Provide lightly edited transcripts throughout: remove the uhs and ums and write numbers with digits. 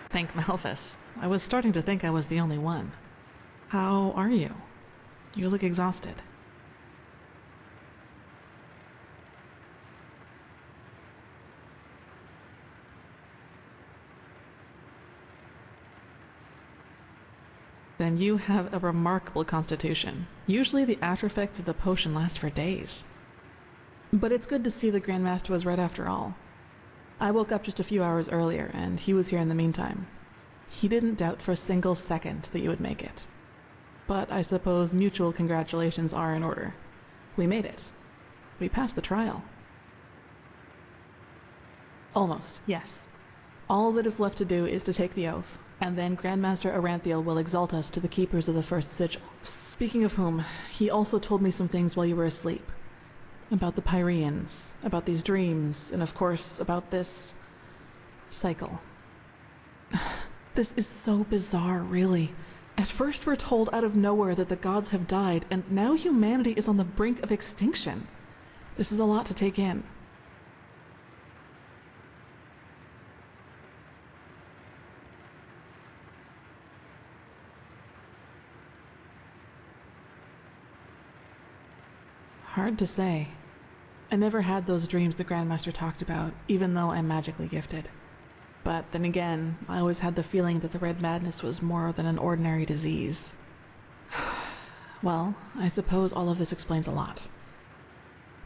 Thank Malphus. I was starting to think I was the only one. How are you? You look exhausted. Then you have a remarkable constitution. Usually the after effects of the potion last for days. But it's good to see the Grandmaster was right after all. I woke up just a few hours earlier, and he was here in the meantime. He didn't doubt for a single second that you would make it. But I suppose mutual congratulations are in order. We made it. We passed the trial. Almost, yes. All that is left to do is to take the oath, and then Grandmaster Aranthiel will exalt us to the keepers of the first sigil. Speaking of whom, he also told me some things while you were asleep. About the Pyreans, about these dreams, and of course, about this cycle. This is so bizarre, really. At first we're told out of nowhere that the gods have died, and now humanity is on the brink of extinction. This is a lot to take in. Hard to say. I never had those dreams the Grandmaster talked about, even though I'm magically gifted. But then again, I always had the feeling that the Red Madness was more than an ordinary disease. Well, I suppose all of this explains a lot.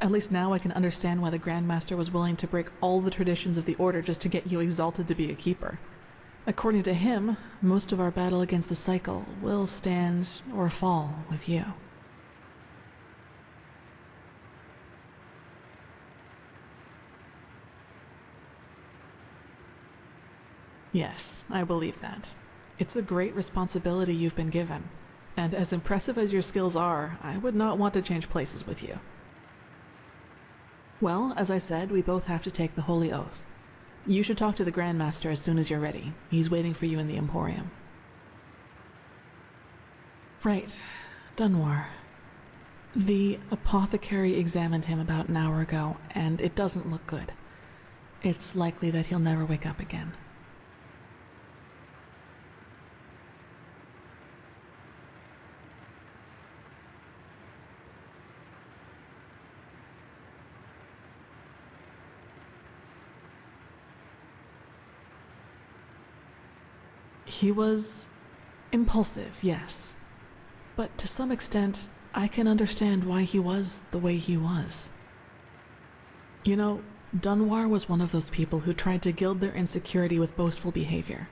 At least now I can understand why the Grandmaster was willing to break all the traditions of the Order just to get you exalted to be a keeper. According to him, most of our battle against the cycle will stand or fall with you. Yes, I believe that. It's a great responsibility you've been given, and as impressive as your skills are, I would not want to change places with you. Well, as I said, we both have to take the Holy Oath. You should talk to the Grandmaster as soon as you're ready. He's waiting for you in the Emporium. Right, Dunwar. The apothecary examined him about an hour ago, and it doesn't look good. It's likely that he'll never wake up again. He was impulsive, yes. But to some extent, I can understand why he was the way he was. You know, Dunwar was one of those people who tried to gild their insecurity with boastful behavior.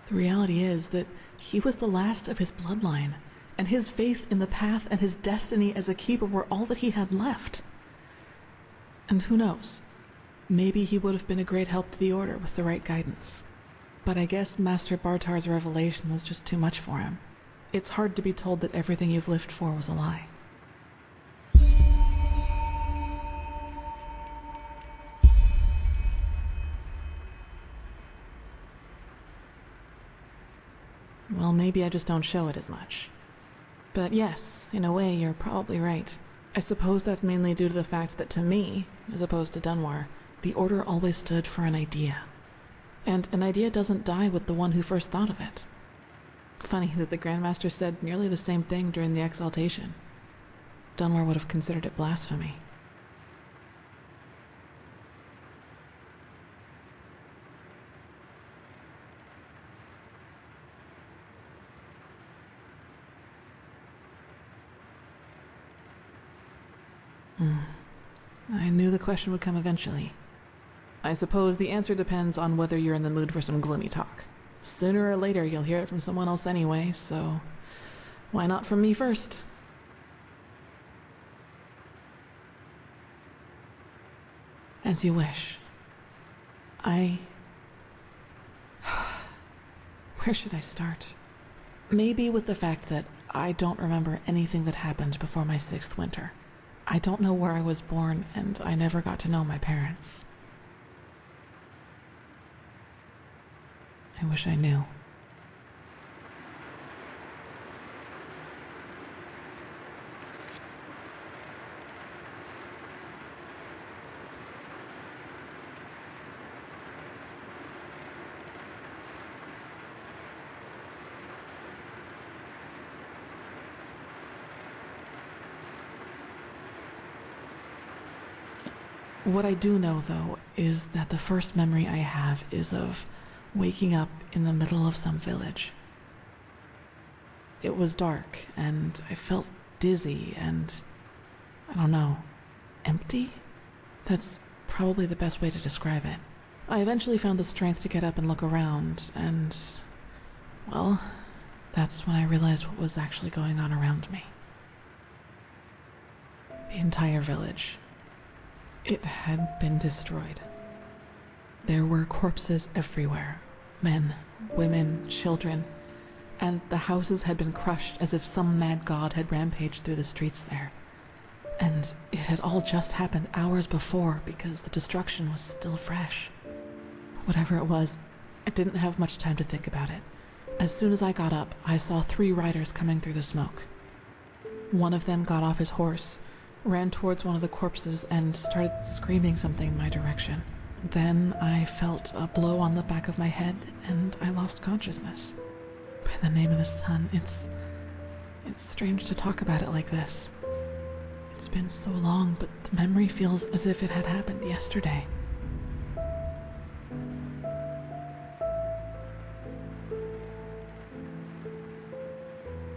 The reality is that he was the last of his bloodline, and his faith in the path and his destiny as a keeper were all that he had left. And who knows, maybe he would have been a great help to the Order with the right guidance. But I guess Master Bartar's revelation was just too much for him. It's hard to be told that everything you've lived for was a lie. Well, maybe I just don't show it as much. But yes, in a way, you're probably right. I suppose that's mainly due to the fact that to me, as opposed to Dunwar, the Order always stood for an idea. And an idea doesn't die with the one who first thought of it. Funny that the Grandmaster said nearly the same thing during the exaltation. Dunwar would have considered it blasphemy. I knew the question would come eventually. I suppose the answer depends on whether you're in the mood for some gloomy talk. Sooner or later you'll hear it from someone else anyway, so why not from me first? As you wish. Where should I start? Maybe with the fact that I don't remember anything that happened before my 6th winter. I don't know where I was born, and I never got to know my parents. I wish I knew. What I do know, though, is that the first memory I have is of waking up in the middle of some village. It was dark, and I felt dizzy and, I don't know, empty? That's probably the best way to describe it. I eventually found the strength to get up and look around, and, well, that's when I realized what was actually going on around me. The entire village. It had been destroyed. There were corpses everywhere. Men, women, children, and the houses had been crushed as if some mad god had rampaged through the streets there. And it had all just happened hours before because the destruction was still fresh. Whatever it was, I didn't have much time to think about it. As soon as I got up, I saw 3 riders coming through the smoke. One of them got off his horse, ran towards one of the corpses, and started screaming something in my direction. Then I felt a blow on the back of my head, and I lost consciousness. By the name of the sun, it's strange to talk about it like this. It's been so long, but the memory feels as if it had happened yesterday.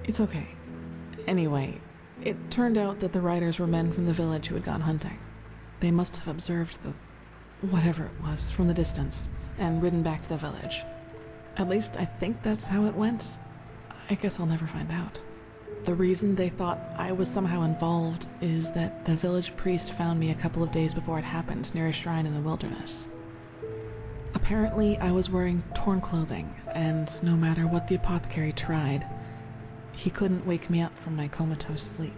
It's okay. Anyway, it turned out that the riders were men from the village who had gone hunting. They must have observed the whatever it was from the distance and ridden back to the village. At least I think that's how it went. I guess I'll never find out. The reason they thought I was somehow involved is that the village priest found me a couple of days before it happened near a shrine in the wilderness. Apparently, I was wearing torn clothing, and no matter what the apothecary tried, he couldn't wake me up from my comatose sleep.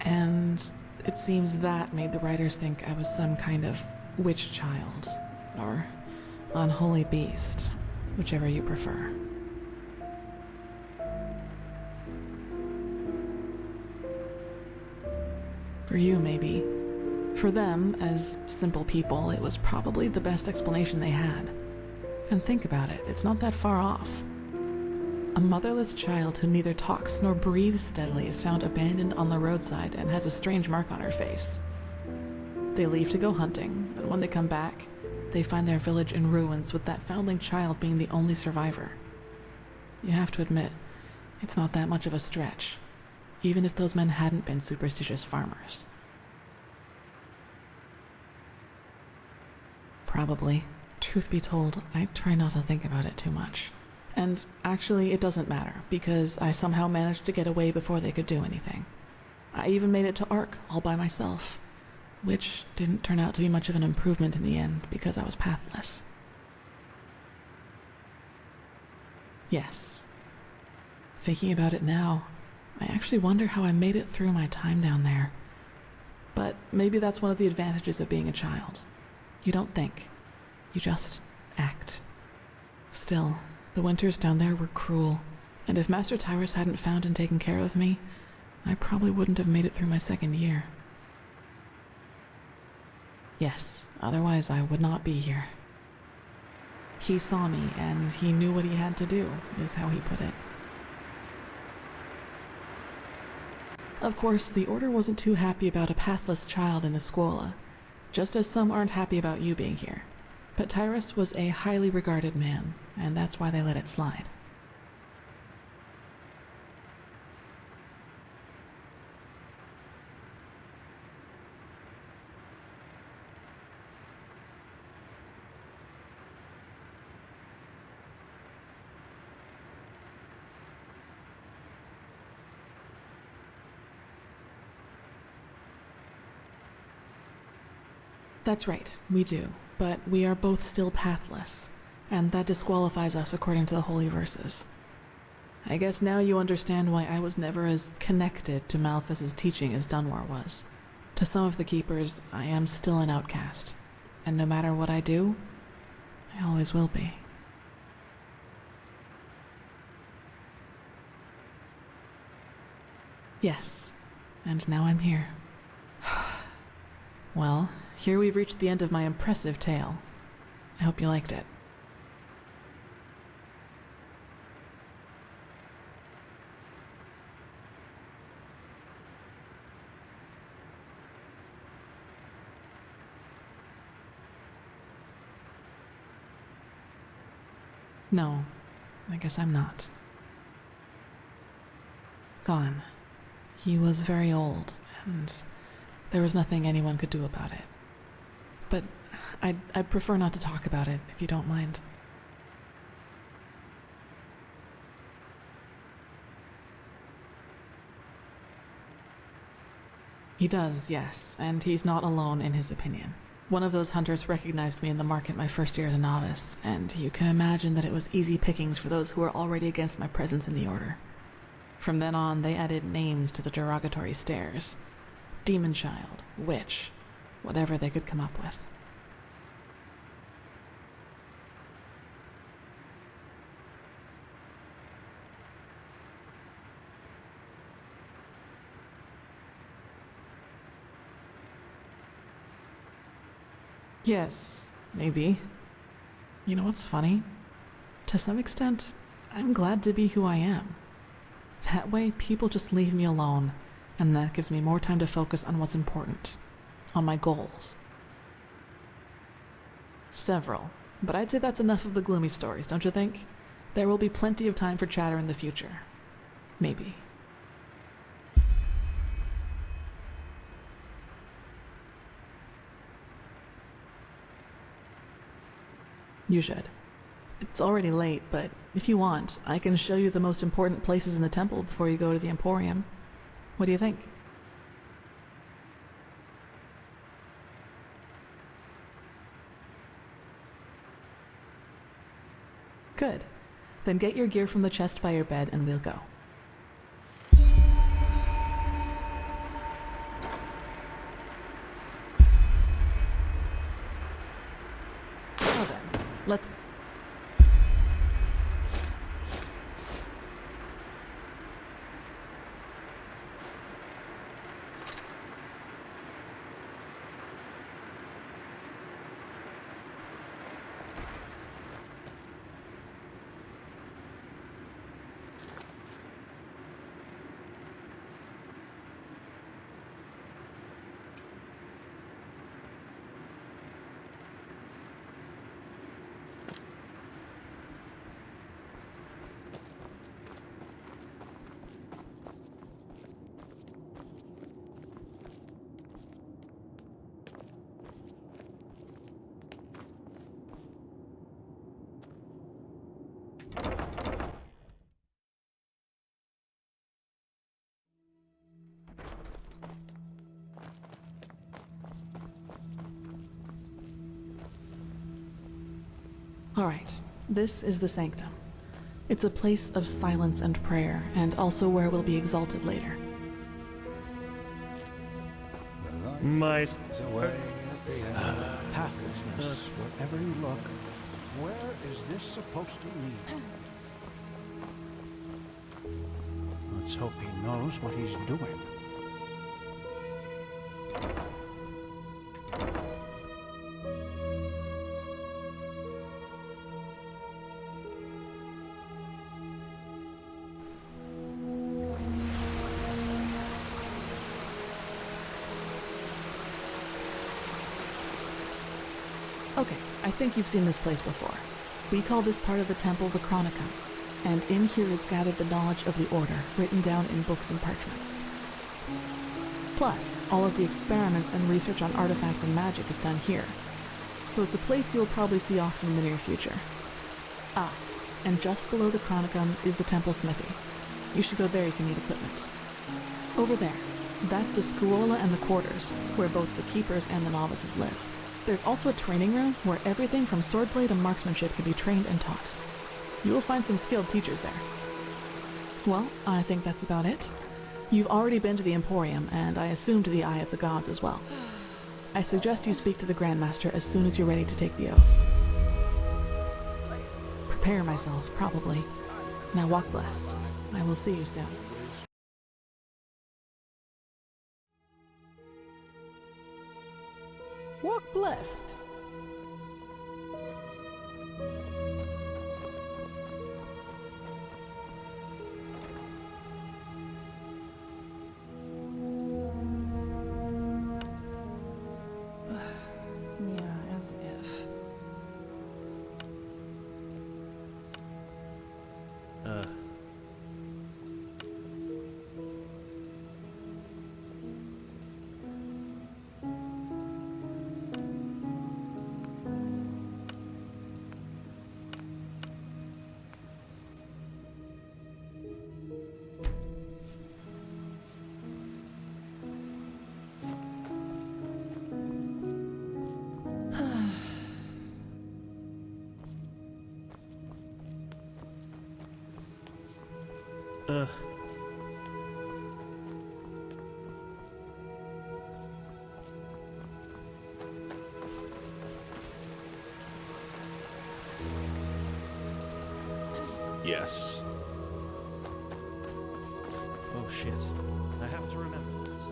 And it seems that made the writers think I was some kind of witch child, or unholy beast, whichever you prefer. For you, maybe. For them, as simple people, it was probably the best explanation they had. And think about it, it's not that far off. A motherless child who neither talks nor breathes steadily is found abandoned on the roadside and has a strange mark on her face. They leave to go hunting, and when they come back, they find their village in ruins with that foundling child being the only survivor. You have to admit, it's not that much of a stretch, even if those men hadn't been superstitious farmers. Probably. Truth be told, I try not to think about it too much. And actually, it doesn't matter, because I somehow managed to get away before they could do anything. I even made it to Ark all by myself, which didn't turn out to be much of an improvement in the end because I was pathless. Yes. Thinking about it now, I actually wonder how I made it through my time down there. But maybe that's one of the advantages of being a child. You don't think. You just act. Still, the winters down there were cruel, and if Master Tyrus hadn't found and taken care of me, I probably wouldn't have made it through my 2nd year. Yes, otherwise I would not be here. He saw me, and he knew what he had to do, is how he put it. Of course, the Order wasn't too happy about a pathless child in the Scuola, just as some aren't happy about you being here. But Tyrus was a highly regarded man, and that's why they let it slide. That's right, we do, but we are both still pathless, and that disqualifies us according to the holy verses. I guess now you understand why I was never as connected to Malthus's teaching as Dunwar was. To some of the keepers, I am still an outcast, and no matter what I do, I always will be. Yes, and now I'm here. Well, here we've reached the end of my impressive tale. I hope you liked it. No, I guess I'm not. Gone. He was very old, and there was nothing anyone could do about it. But I'd prefer not to talk about it, if you don't mind. He does, yes, and he's not alone in his opinion. One of those hunters recognized me in the market my first year as a novice, and you can imagine that it was easy pickings for those who were already against my presence in the Order. From then on, they added names to the derogatory stares. Demon Child, Witch, whatever they could come up with. Yes, maybe. You know what's funny? To some extent, I'm glad to be who I am. That way, people just leave me alone, and that gives me more time to focus on what's important, on my goals. Several, but I'd say that's enough of the gloomy stories, don't you think? There will be plenty of time for chatter in the future. Maybe. You should. It's already late, but if you want, I can show you the most important places in the temple before you go to the Emporium. What do you think? Good. Then get your gear from the chest by your bed and we'll go. Now then, let's... Alright, this is the sanctum. It's a place of silence and prayer, and also where we'll be exalted later. My Away at the end of the pathlessness, wherever you look. Where is this supposed to lead? Let's hope he knows what he's doing. Okay, I think you've seen this place before. We call this part of the temple the Chronicum, and in here is gathered the knowledge of the Order, written down in books and parchments. Plus, all of the experiments and research on artifacts and magic is done here, so it's a place you'll probably see often in the near future. Ah, and just below the Chronicum is the temple smithy. You should go there if you need equipment. Over there, that's the Scuola and the quarters, where both the keepers and the novices live. There's also a training room where everything from swordplay to marksmanship can be trained and taught. You will find some skilled teachers there. Well, I think that's about it. You've already been to the Emporium, and I assume to the Eye of the Gods as well. I suggest you speak to the Grandmaster as soon as you're ready to take the oath. Prepare myself, probably. Now walk blessed. I will see you soon. Walk blessed. Yeah, as if. Yes. Oh shit. I have to remember this.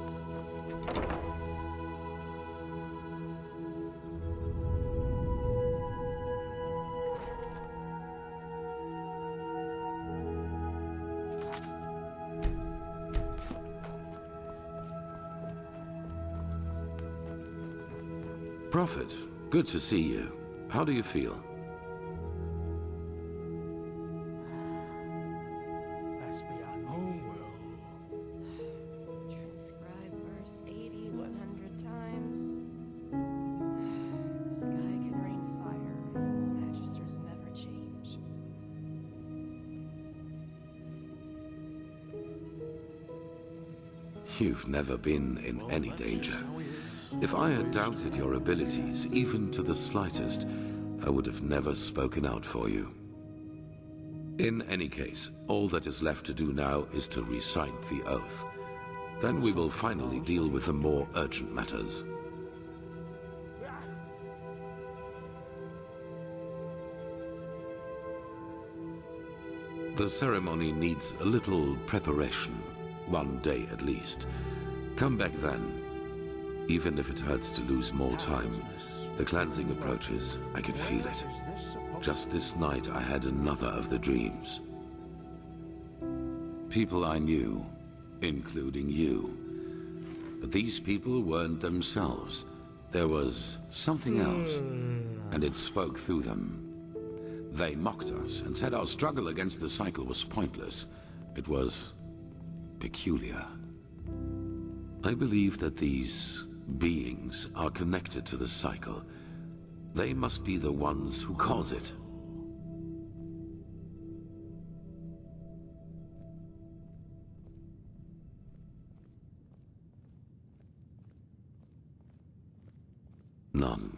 Prophet, good to see you. How do you feel? That's beyond me. Transcribe verse 80 100 times. Sky can rain fire. Magisters never change. You've never been in any danger. If I had doubted your abilities, even to the slightest, I would have never spoken out for you. In any case, all that is left to do now is to recite the oath. Then we will finally deal with the more urgent matters. The ceremony needs a little preparation, 1 day at least. Come back then. Even if it hurts to lose more time, the cleansing approaches, I can feel it. Just this night I had another of the dreams. People I knew, including you. But these people weren't themselves. There was something else, and it spoke through them. They mocked us and said our struggle against the cycle was pointless. It was peculiar. I believe that these beings are connected to the cycle. They must be the ones who cause it. None.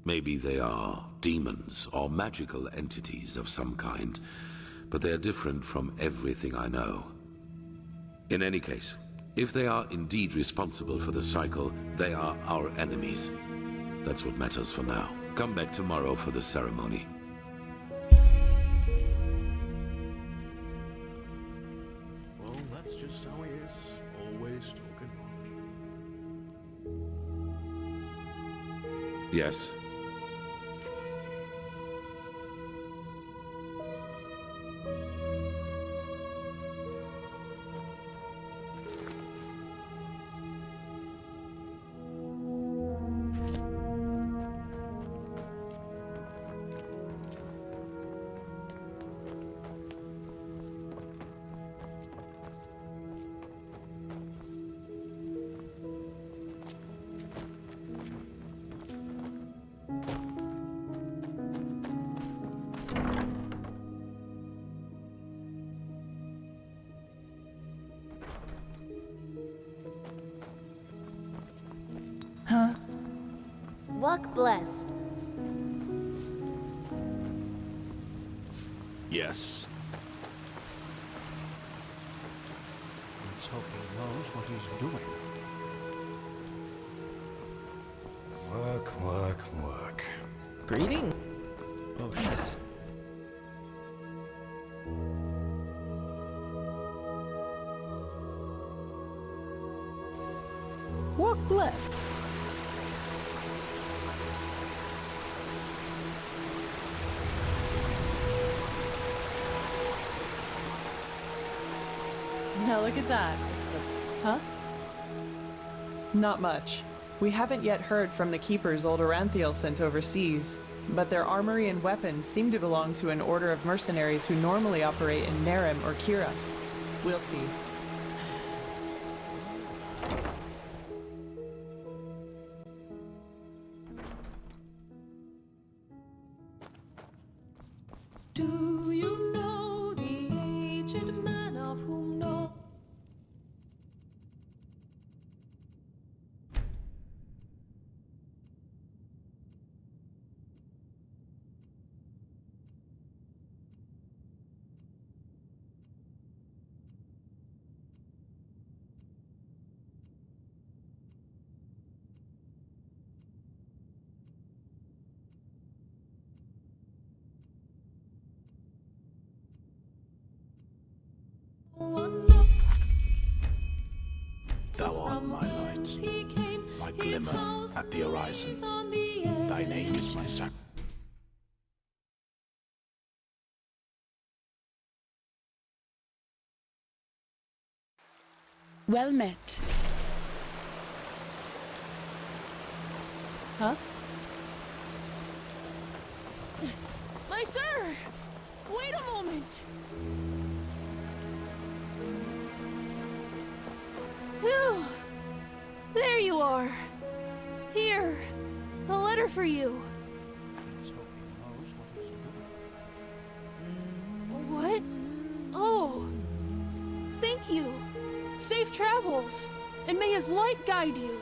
Maybe they are demons or magical entities of some kind, but they are different from everything I know. In any case, if they are indeed responsible for the cycle, they are our enemies. That's what matters for now. Come back tomorrow for the ceremony. Well, that's just how he is. Always talking much. Yes? Huh? Walk blessed. Yes. Let's hope he knows what he's doing. Work, work, work. Greeting? Oh shit. Walk blessed. Now look at that. Huh? Not much. We haven't yet heard from the keepers old Aranthiel sent overseas, but their armory and weapons seem to belong to an order of mercenaries who normally operate in Nerem or Kira. We'll see. Do you know the aged man of whom no Thou art my light, my glimmer at the horizon. Thy name is my sacrifice. Well met. Huh? My sir! Wait a moment! Phew! There you are! Here! A letter for you! What? Oh! Thank you! Safe travels! And may his light guide you!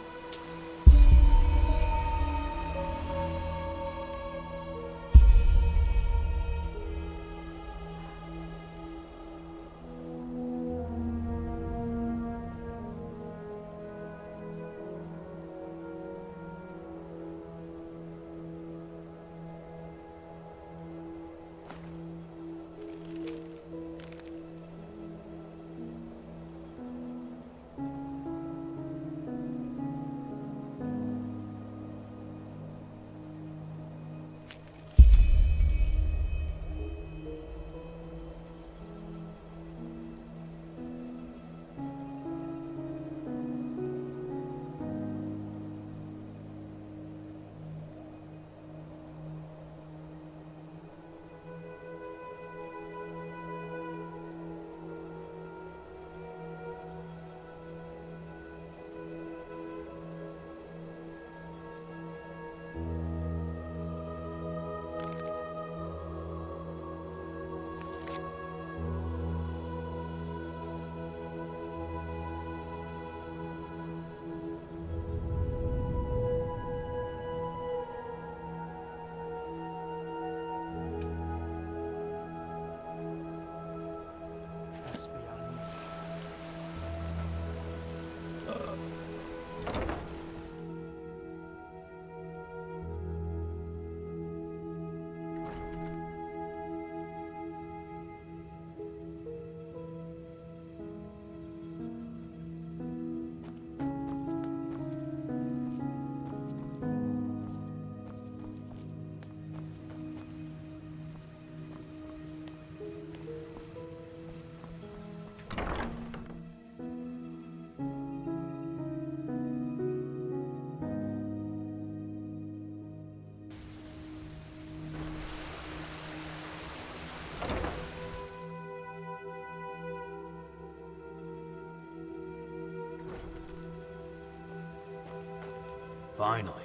Finally,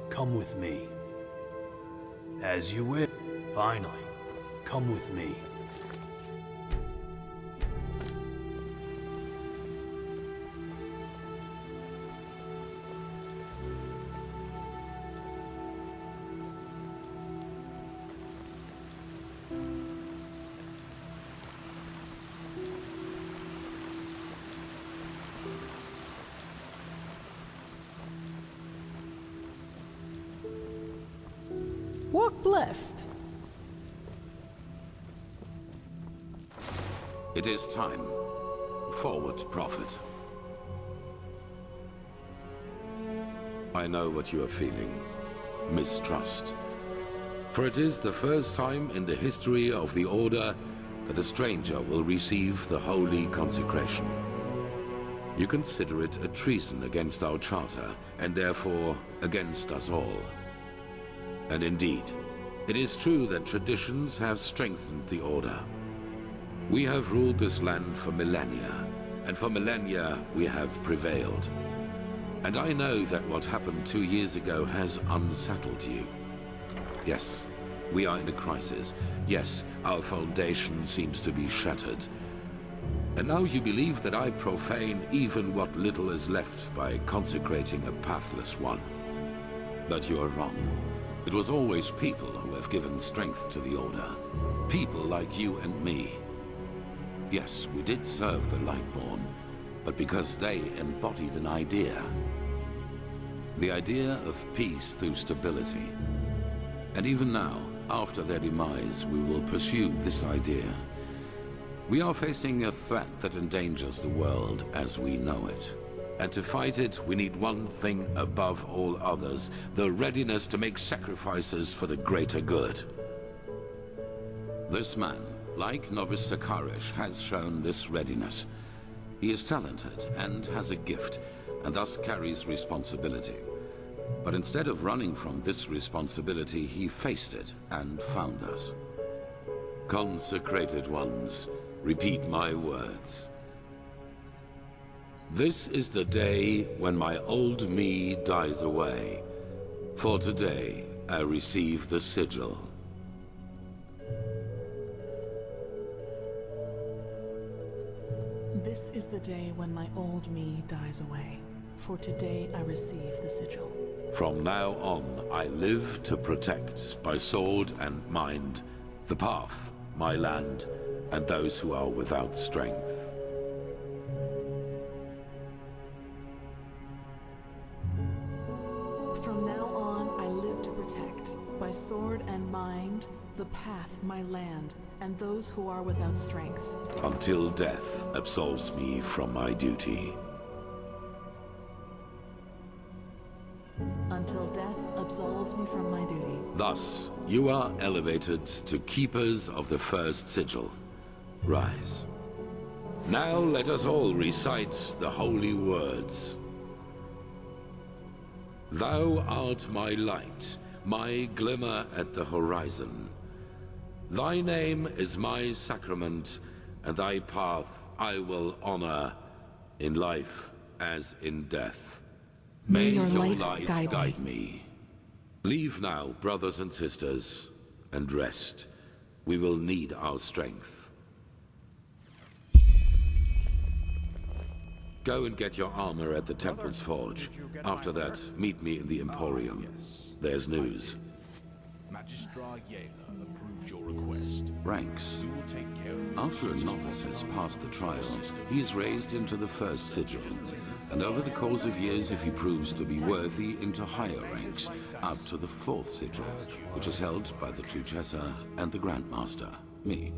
come with me. As you wish. Finally, come with me. Walk blessed. It is time. Forward, Prophet. I know what you are feeling. Mistrust. For it is the first time in the history of the Order that a stranger will receive the holy consecration. You consider it a treason against our charter, and therefore against us all. And indeed, it is true that traditions have strengthened the Order. We have ruled this land for millennia, and for millennia we have prevailed. And I know that what happened 2 years ago has unsettled you. Yes, we are in a crisis. Yes, our foundation seems to be shattered. And now you believe that I profane even what little is left by consecrating a pathless one. But you are wrong. It was always people who have given strength to the Order. People like you and me. Yes, we did serve the Lightborn, but because they embodied an idea. The idea of peace through stability. And even now, after their demise, we will pursue this idea. We are facing a threat that endangers the world as we know it. And to fight it, we need one thing above all others, the readiness to make sacrifices for the greater good. This man, like novice Sakarish, has shown this readiness. He is talented and has a gift, and thus carries responsibility. But instead of running from this responsibility, he faced it and found us. Consecrated ones, repeat my words. This is the day when my old me dies away. For today, I receive the sigil. This is the day when my old me dies away. For today I receive the sigil. From now on, I live to protect, by sword and mind, the path, my land, and those who are without strength. From now on, I live to protect, by sword and mind, the path, my land, and those who are without strength. Until death absolves me from my duty. Until death absolves me from my duty. Thus, you are elevated to keepers of the first sigil. Rise. Now let us all recite the holy words. Thou art my light, my glimmer at the horizon. Thy name is my sacrament, and thy path I will honor, in life as in death. May your light guide me. Leave now, brothers and sisters, and rest. We will need our strength. Go and get your armor at the Temple's Forge. After that, meet me in the Emporium. There's news. Magistra Yela approved your request. Ranks. We will take care of After a novice has passed the trial, he is raised into the first sigil, and over the course of years, if he proves to be worthy, into higher ranks, up to the fourth sigil, which is held by the Truchessa and the Grandmaster, me.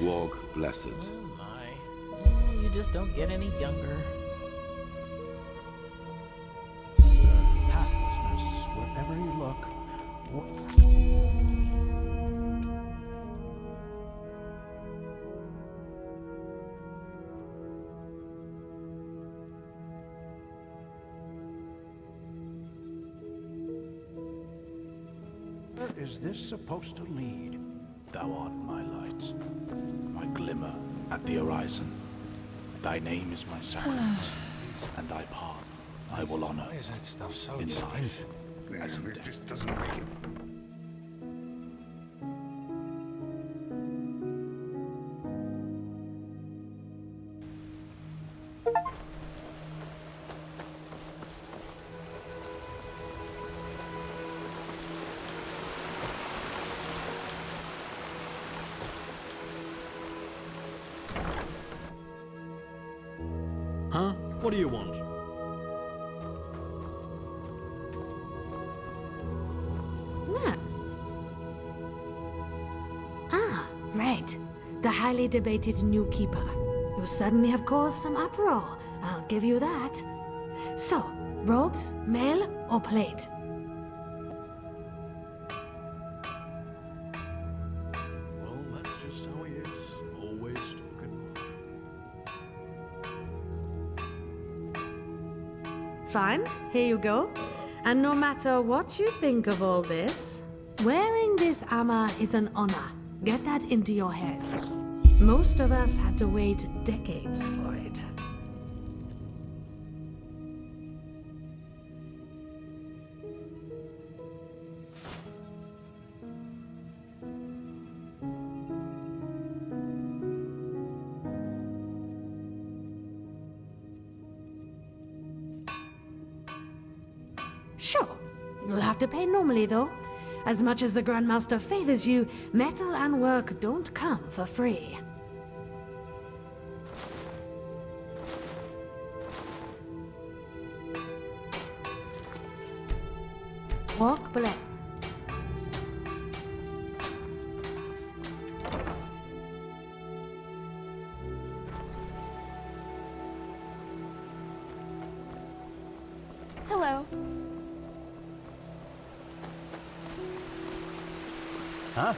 Walk blessed. Oh my. Oh, you just don't get any younger. Pathlessness, wherever you look. Where is this supposed to lead? Thou art my light, my glimmer at the horizon. Thy name is my sacrament, and thy path I will honor. Why is that stuff so in life expensive? as in It death. just doesn't make it. Huh? What do you want? Ah, right. The highly debated new keeper. You certainly have caused some uproar. I'll give you that. So, robes, mail, or plate? Well, that's just how he is. Always talking. Fine, here you go. And no matter what you think of all this, wearing this armor is an honor. Get that into your head. Most of us had to wait decades for it. Sure, you'll have to pay normally though. As much as the Grandmaster favors you, metal and work don't come for free. Walk blessed. Hello. Huh?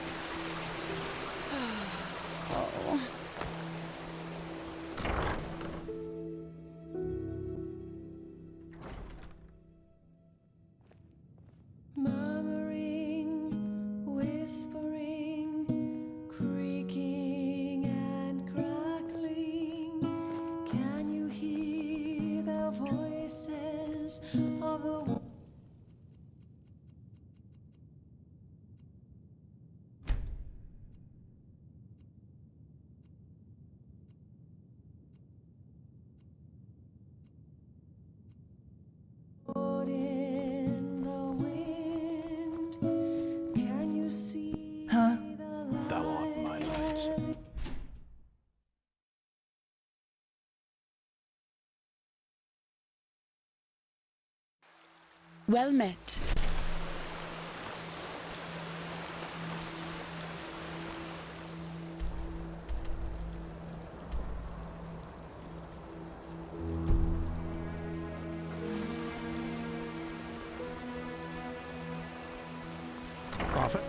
Oh. Murmuring, whispering, creaking and crackling. Can you hear the voices of the wood in the wind? Can you see Huh? the Thou art my light. light? Well met. Prophet?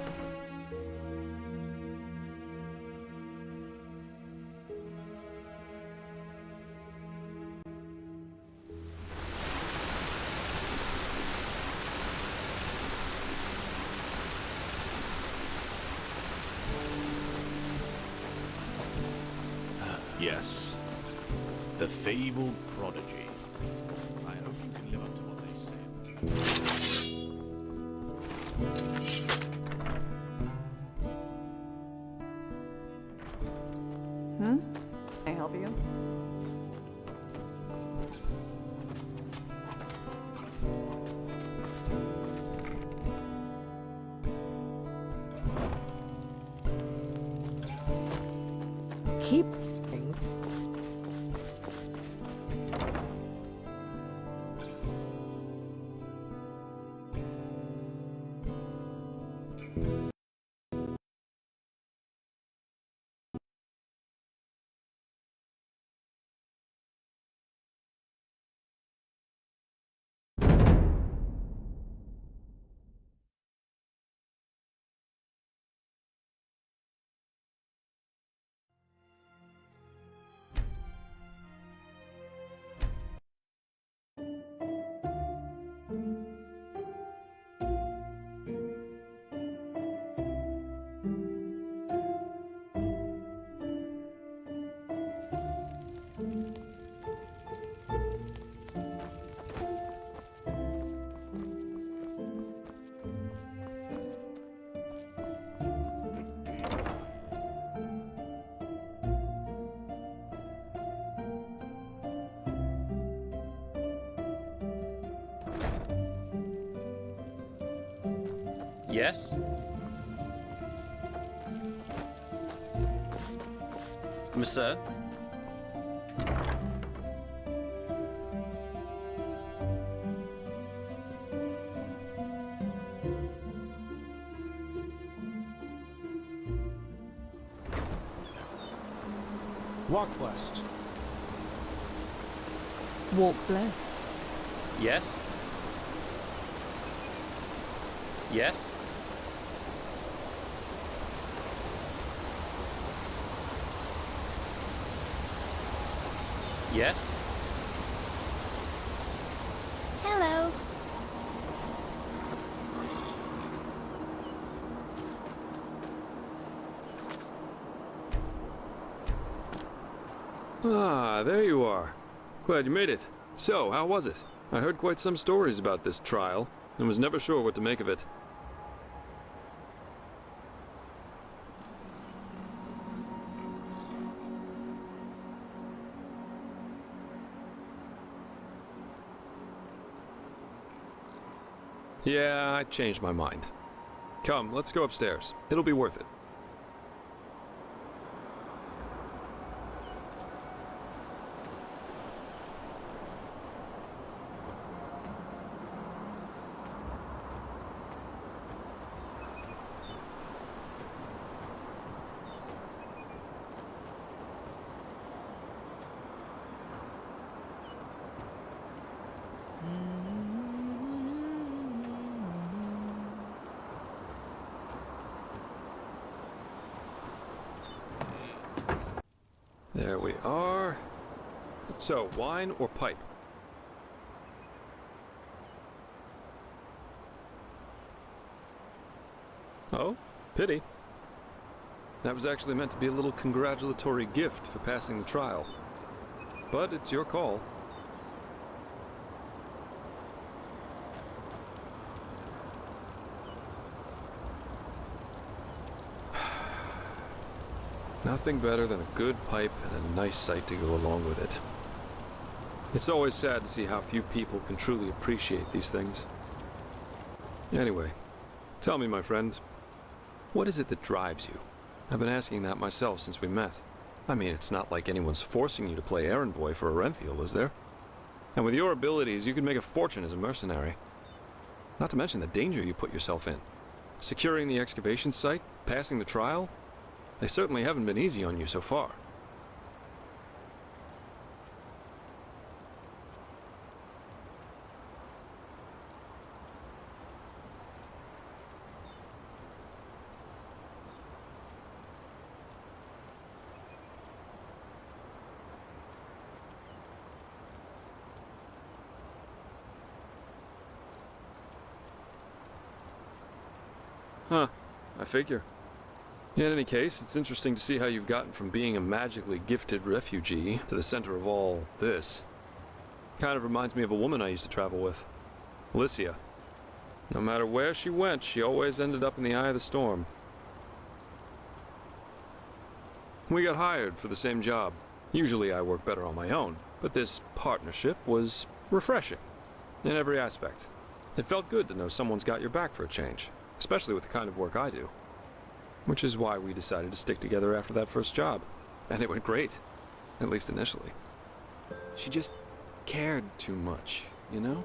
Yes. The fabled prodigy. I hope you can live up to what they say. Can I help you? Keep. Yes? Monsieur? Walk blessed. Walk blessed. Yes? Yes? Yes? Hello. Ah, there you are. Glad you made it. So, how was it? I heard quite some stories about this trial, and was never sure what to make of it. Yeah, I changed my mind. Come, let's go upstairs. It'll be worth it. There we are. So, wine or pipe? Oh, pity. That was actually meant to be a little congratulatory gift for passing the trial. But it's your call. Nothing better than a good pipe and a nice sight to go along with it. It's always sad to see how few people can truly appreciate these things. Anyway, tell me, my friend, what is it that drives you? I've been asking that myself since we met. I mean, it's not like anyone's forcing you to play errand boy for Orenthiel, is there? And with your abilities, you could make a fortune as a mercenary. Not to mention the danger you put yourself in. Securing the excavation site, passing the trial, they certainly haven't been easy on you so far. Huh, I figure. In any case, it's interesting to see how you've gotten from being a magically gifted refugee to the center of all this. Kind of reminds me of a woman I used to travel with, Alicia. No matter where she went, she always ended up in the eye of the storm. We got hired for the same job. Usually I work better on my own, but this partnership was refreshing in every aspect. It felt good to know someone's got your back for a change, especially with the kind of work I do. Which is why we decided to stick together after that first job. And it went great, at least initially. She just cared too much, you know?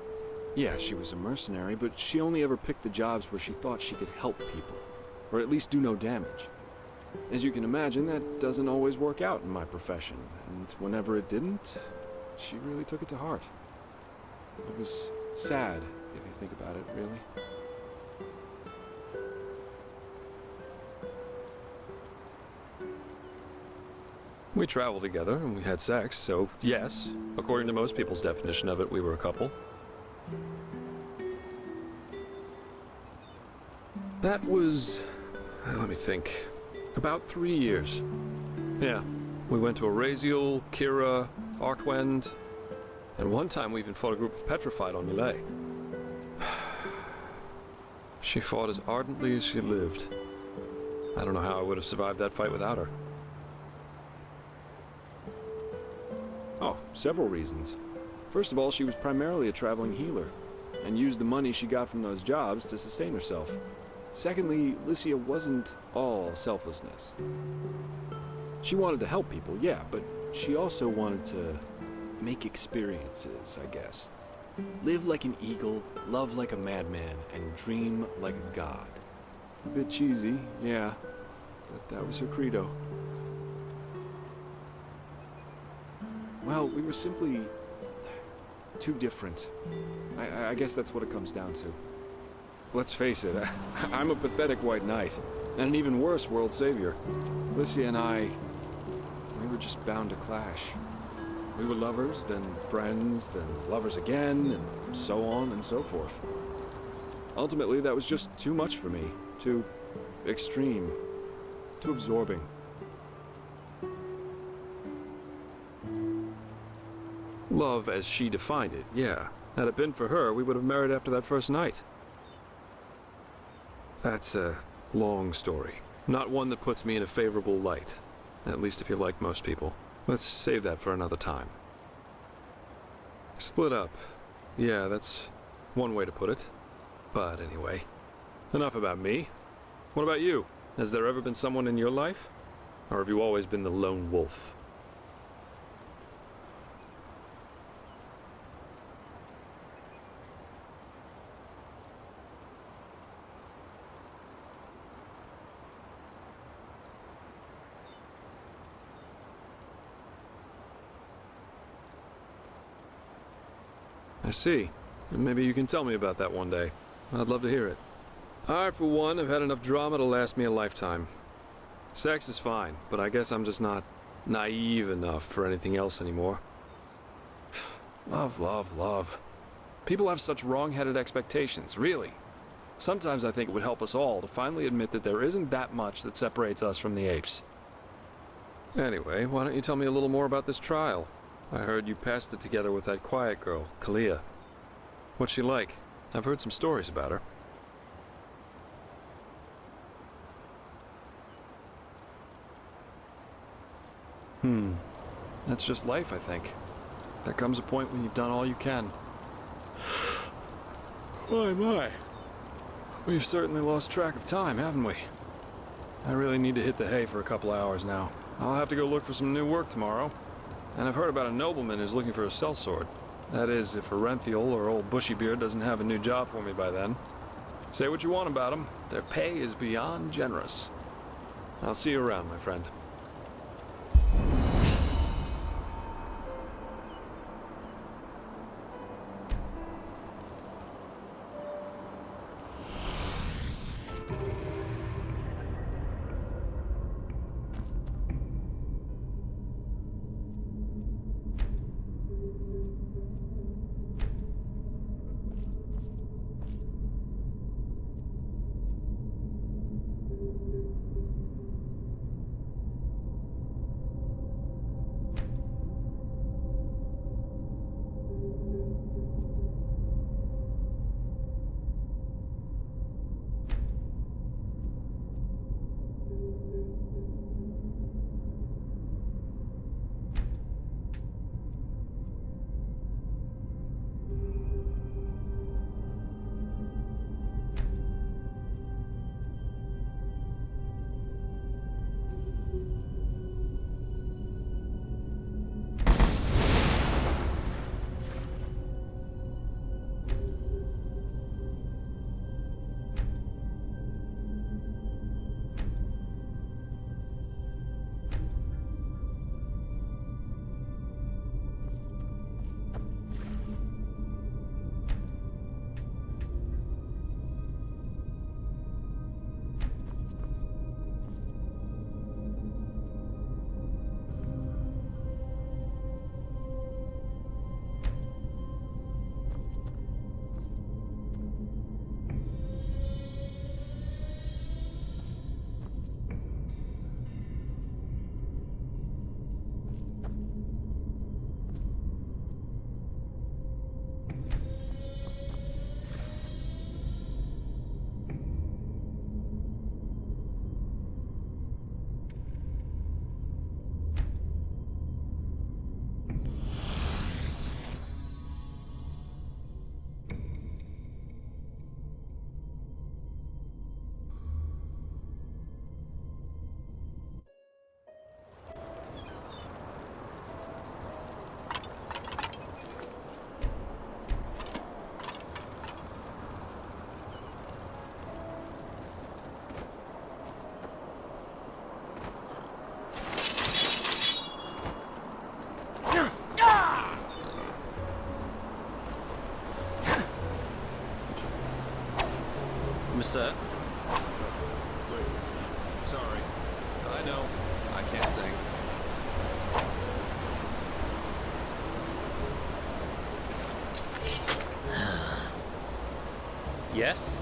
Yeah, she was a mercenary, but she only ever picked the jobs where she thought she could help people, or at least do no damage. As you can imagine, that doesn't always work out in my profession, and whenever it didn't, she really took it to heart. It was sad, if you think about it, really. We traveled together and we had sex, so yes, according to most people's definition of it, we were a couple. That was, let me think, about 3 years. Yeah, we went to Araziel, Kira, Artwend, and one time we even fought a group of Petrified on Millet. She fought as ardently as she lived. I don't know how I would have survived that fight without her. Oh, several reasons. First of all, she was primarily a traveling healer, and used the money she got from those jobs to sustain herself. Secondly, Alicia wasn't all selflessness. She wanted to help people, yeah, but she also wanted to make experiences, I guess. Live like an eagle, love like a madman, and dream like a god. A bit cheesy, yeah, but that was her credo. Well, we were simply too different. I guess that's what it comes down to. Let's face it, I'm a pathetic white knight, and an even worse world savior. Alicia and I, we were just bound to clash. We were lovers, then friends, then lovers again, and so on and so forth. Ultimately, that was just too much for me. Too extreme. Too absorbing. Love as she defined it, yeah. Had it been for her, we would have married after that first night. That's a long story. Not one that puts me in a favorable light. At least if you're like most people. Let's save that for another time. Split up. Yeah, that's one way to put it. But anyway, enough about me. What about you? Has there ever been someone in your life? Or have you always been the lone wolf? I see. Maybe you can tell me about that one day. I'd love to hear it. I, for one, have had enough drama to last me a lifetime. Sex is fine, but I guess I'm just not naive enough for anything else anymore. Love, love, love. People have such wrong-headed expectations, really. Sometimes I think it would help us all to finally admit that there isn't that much that separates us from the apes. Anyway, why don't you tell me a little more about this trial? I heard you passed it together with that quiet girl, Kalia. What's she like? I've heard some stories about her. That's just life, I think. There comes a point when you've done all you can. My. We've certainly lost track of time, haven't we? I really need to hit the hay for a couple hours now. I'll have to go look for some new work tomorrow. And I've heard about a nobleman who's looking for a sellsword. That is, if Arenthiel or old Bushybeard doesn't have a new job for me by then. Say what you want about them, their pay is beyond generous. I'll see you around, my friend. Sir? Sorry. I know. I can't sing. Yes?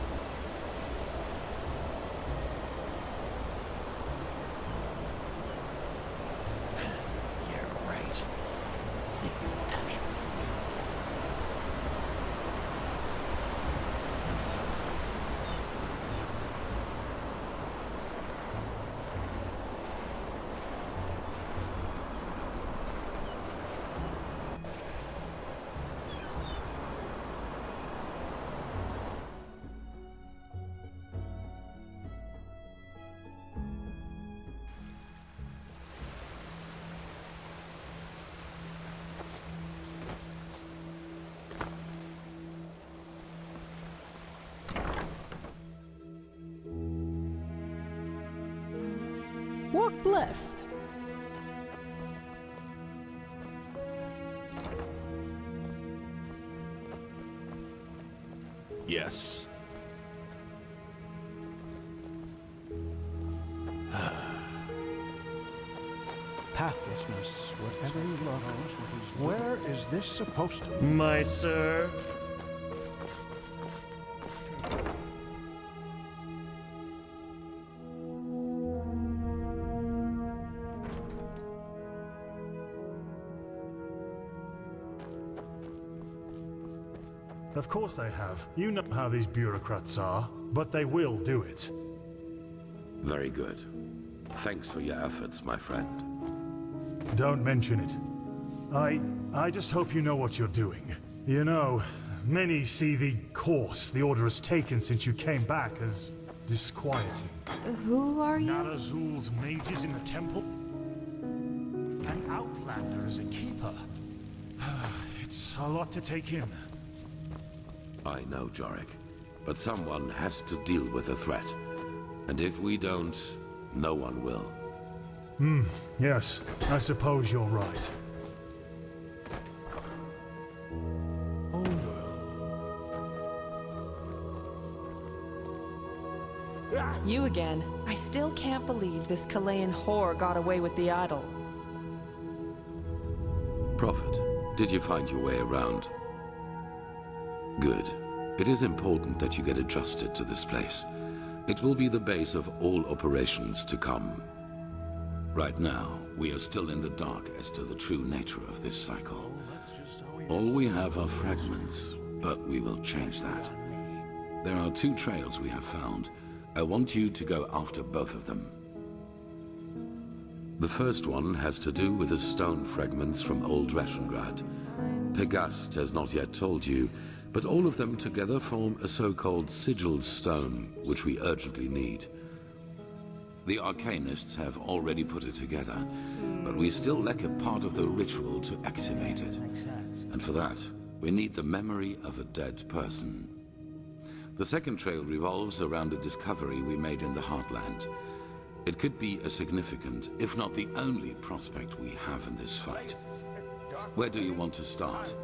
You're right. As if you actually Walk blessed. Yes. pathlessness, whatever you look. Where is this supposed to be? My sir. Of course they have. You know how these bureaucrats are, but they will do it. Very good. Thanks for your efforts, my friend. Don't mention it. I just hope you know what you're doing. You know, many see the course the Order has taken since you came back as disquieting. Who are you? Narazul's mages in the temple? An outlander as a keeper. It's a lot to take in. I know, Jorik. But someone has to deal with the threat. And if we don't, no one will. Yes. I suppose you're right. Oh well. You again. I still can't believe this Chilean whore got away with the idol. Prophet, did you find your way around? Good. It is important that you get adjusted to this place. It will be the base of all operations to come. Right now, we are still in the dark as to the true nature of this cycle. All we have are fragments, but we will change that. There are 2 trails we have found. I want you to go after both of them. The first one has to do with the stone fragments from Old Rashengrad. Pegast has not yet told you, but all of them together form a so-called sigil stone, which we urgently need. The Arcanists have already put it together, but we still lack a part of the ritual to activate it. And for that, we need the memory of a dead person. The second trail revolves around a discovery we made in the Heartland. It could be a significant, if not the only prospect we have in this fight. Where do you want to start?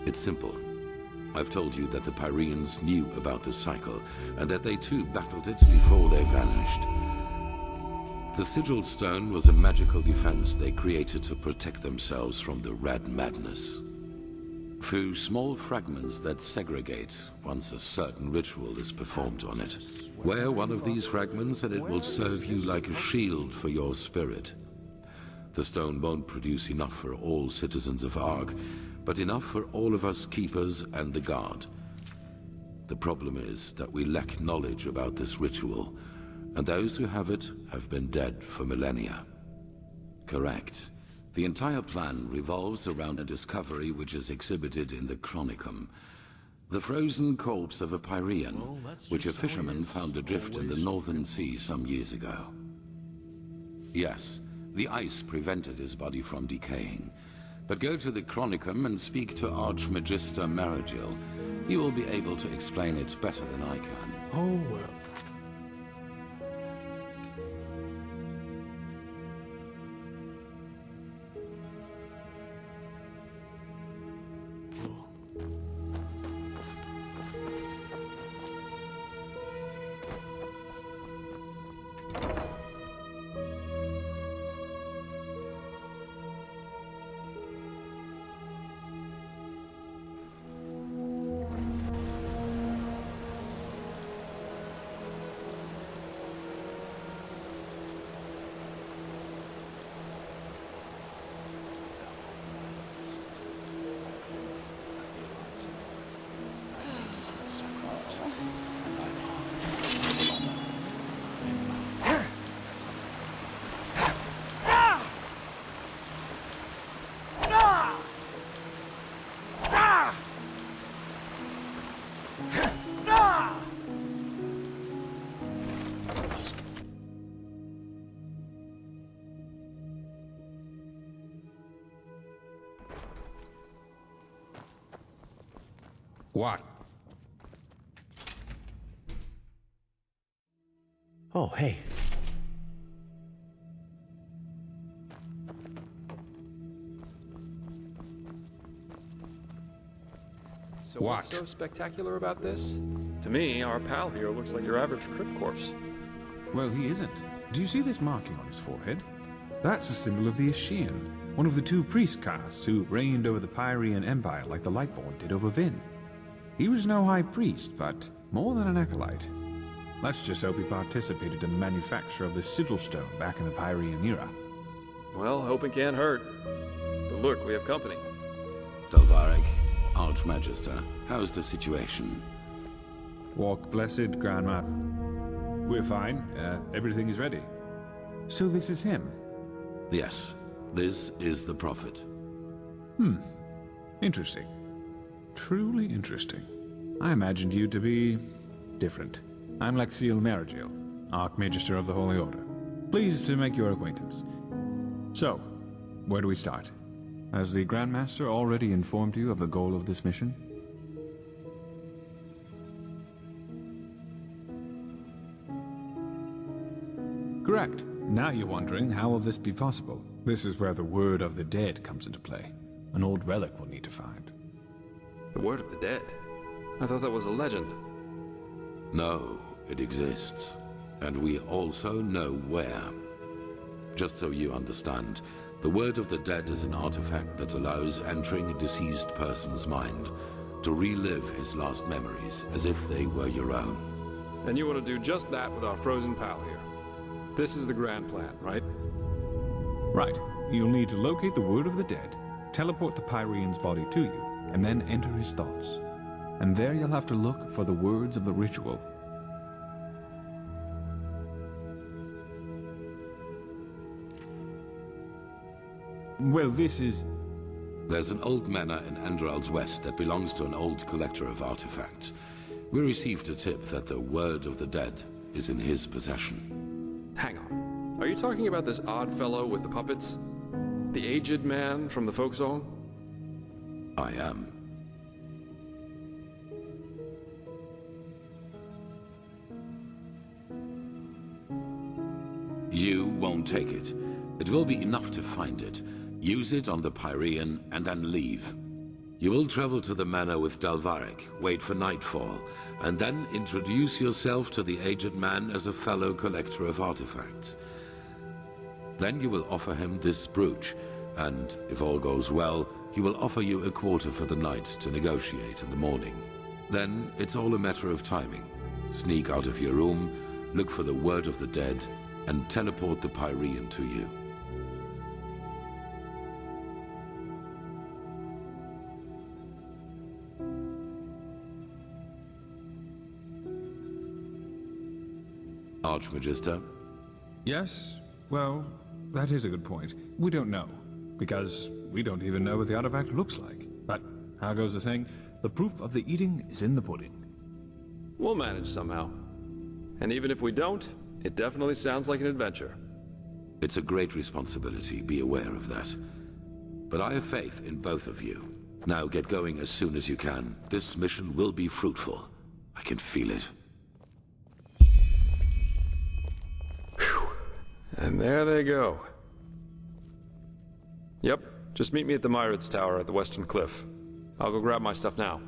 It's simple. I've told you that the Pyreans knew about the cycle, and that they too battled it before they vanished. The sigil stone was a magical defense they created to protect themselves from the Red Madness. Through small fragments that segregate once a certain ritual is performed on it. Wear one of these fragments and it will serve you like a shield for your spirit. The stone won't produce enough for all citizens of Ark, but enough for all of us keepers and the guard. The problem is that we lack knowledge about this ritual, and those who have it have been dead for millennia. Correct. The entire plan revolves around a discovery which is exhibited in the Chronicum. The frozen corpse of a Pyrean, which a fisherman found adrift in the Northern Sea some years ago. Yes, the ice prevented his body from decaying. But go to the Chronicum and speak to Archmagister Maragil. He will be able to explain it better than I can. Oh well. What? Oh, hey. So what's What? so spectacular about this? To me, our pal here looks like your average crypt corpse. Well, he isn't. Do you see this marking on his forehead? That's a symbol of the Ashian, one of the two priest castes who reigned over the Pyrean Empire like the Lightborn did over Vin. He was no high priest, but more than an acolyte. Let's just hope he participated in the manufacture of the sigil stone back in the Pyrean era. Well, hoping can't hurt. But look, we have company. Dalvarek, Archmagister, how's the situation? Walk blessed, Grandma. We're fine. Everything is ready. So this is him? Yes, this is the Prophet. Interesting. Truly interesting. I imagined you to be different. I'm Lexiel Marigil, Archmagister of the Holy Order. Pleased to make your acquaintance. So, where do we start? Has the Grandmaster already informed you of the goal of this mission? Correct. Now you're wondering, how will this be possible? This is where the word of the dead comes into play. An old relic we'll need to find. The word of the dead? I thought that was a legend. No, it exists. And we also know where. Just so you understand, the word of the dead is an artifact that allows entering a deceased person's mind to relive his last memories as if they were your own. And you want to do just that with our frozen pal here. This is the grand plan, right? Right. You'll need to locate the word of the dead, teleport the Pyrean's body to you, and then enter his thoughts. And there you'll have to look for the words of the ritual. Well, this is... There's an old manor in Enderal's west that belongs to an old collector of artifacts. We received a tip that the word of the dead is in his possession. Hang on. Are you talking about this odd fellow with the puppets? The aged man from the folk song? I am. You won't take it. It will be enough to find it. Use it on the Pyrean and then leave. You will travel to the manor with Dalvarek, wait for nightfall, and then introduce yourself to the aged man as a fellow collector of artifacts. Then you will offer him this brooch, and if all goes well, he will offer you a quarter for the night to negotiate in the morning. Then it's all a matter of timing. Sneak out of your room, look for the word of the dead, and teleport the Pyrean to you. Archmagister? Yes? Well, that is a good point. We don't know, because we don't even know what the artifact looks like. But, how goes the saying? The proof of the eating is in the pudding. We'll manage somehow. And even if we don't, it definitely sounds like an adventure. It's a great responsibility, be aware of that. But I have faith in both of you. Now get going as soon as you can. This mission will be fruitful. I can feel it. And there they go. Yep, just meet me at the Myrids Tower at the Western Cliff. I'll go grab my stuff now.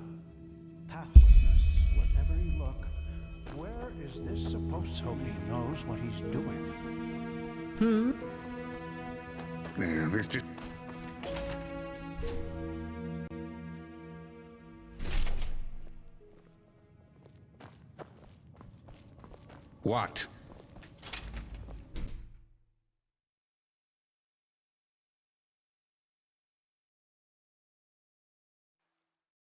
Pathlessness, wherever you look. Where is this supposed so he knows what he's doing? Yeah, let's just... What?